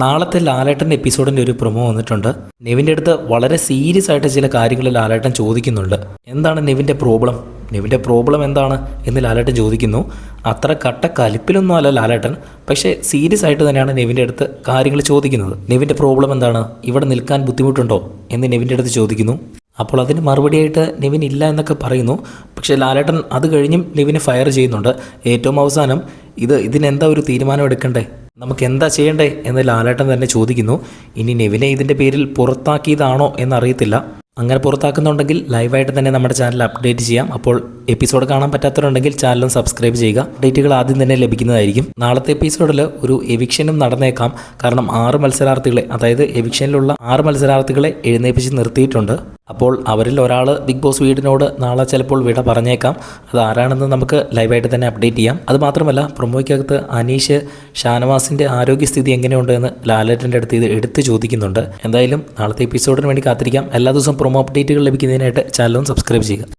നാളത്തെ ലാലേട്ടൻ്റെ എപ്പിസോഡിൻ്റെ ഒരു പ്രൊമോ വന്നിട്ടുണ്ട്. നെവിൻ്റെ അടുത്ത് വളരെ സീരിയസ് ആയിട്ട് ചില കാര്യങ്ങൾ ലാലേട്ടൻ ചോദിക്കുന്നുണ്ട്. എന്താണ് നെവിൻ്റെ പ്രോബ്ലം എന്താണ് എന്ന് ലാലേട്ടൻ ചോദിക്കുന്നു. അത്ര കട്ട കലിപ്പിലൊന്നും അല്ല ലാലേട്ടൻ, പക്ഷേ സീരിയസ് ആയിട്ട് തന്നെയാണ് നെവിൻ്റെ അടുത്ത് കാര്യങ്ങൾ ചോദിക്കുന്നത്. നെവിൻ്റെ പ്രോബ്ലം എന്താണ്, ഇവിടെ നിൽക്കാൻ ബുദ്ധിമുട്ടുണ്ടോ എന്ന് നെവിൻ്റെ അടുത്ത് ചോദിക്കുന്നു. അപ്പോൾ അതിന് മറുപടിയായിട്ട് നെവിൻ ഇല്ല എന്നൊക്കെ പറയുന്നു. പക്ഷേ ലാലേട്ടൻ അത് കഴിഞ്ഞും നെവിനെ ഫയർ ചെയ്യുന്നുണ്ട്. ഏറ്റവും അവസാനം ഇതിനെന്താ ഒരു തീരുമാനം എടുക്കണ്ടേ, നമുക്ക് എന്താ ചെയ്യണ്ടേ എന്ന് ലാലേട്ടൻ തന്നെ ചോദിക്കുന്നു. ഇനി നെവിനെ ഇതിൻ്റെ പേരിൽ പുറത്താക്കിയതാണോ എന്നറിയത്തില്ല. അങ്ങനെ പുറത്താക്കുന്നുണ്ടെങ്കിൽ ലൈവായിട്ട് തന്നെ നമ്മുടെ ചാനൽ അപ്ഡേറ്റ് ചെയ്യാം. അപ്പോൾ എപ്പിസോഡ് കാണാൻ പറ്റാത്തവരുണ്ടെങ്കിൽ ചാനലും സബ്സ്ക്രൈബ് ചെയ്യുക. അപ്ഡേറ്റുകൾ ആദ്യം തന്നെ ലഭിക്കുന്നതായിരിക്കും. നാളത്തെ എപ്പിസോഡിൽ ഒരു എവിക്ഷനും നടന്നേക്കാം. കാരണം 6 മത്സരാർത്ഥികളെ, അതായത് എവിക്ഷനിലുള്ള 6 മത്സരാർത്ഥികളെ എഴുന്നേൽപ്പിച്ച് നിർത്തിയിട്ടുണ്ട്. അപ്പോൾ അവരിൽ ഒരാൾ ബിഗ് ബോസ് വീടിനോട് നാളെ ചിലപ്പോൾ വിട പറഞ്ഞേക്കാം. അത് ആരാണെന്ന് നമുക്ക് ലൈവായിട്ട് തന്നെ അപ്ഡേറ്റ് ചെയ്യാം. അതുമാത്രമല്ല, പ്രൊമോയ്ക്കകത്ത് അനീഷ് ഷാനവാസിൻ്റെ ആരോഗ്യസ്ഥിതി എങ്ങനെയുണ്ട് എന്ന് ലാലേട്ടൻ്റെ അടുത്ത് എടുത്ത് ചോദിക്കുന്നുണ്ട്. എന്തായാലും നാളത്തെ എപ്പിസോഡിന് വേണ്ടി കാത്തിരിക്കാം. എല്ലാ ദിവസവും പ്രൊമോ അപ്ഡേറ്റുകൾ ലഭിക്കുന്നതിനായിട്ട് ചാനലും സബ്സ്ക്രൈബ് ചെയ്യുക.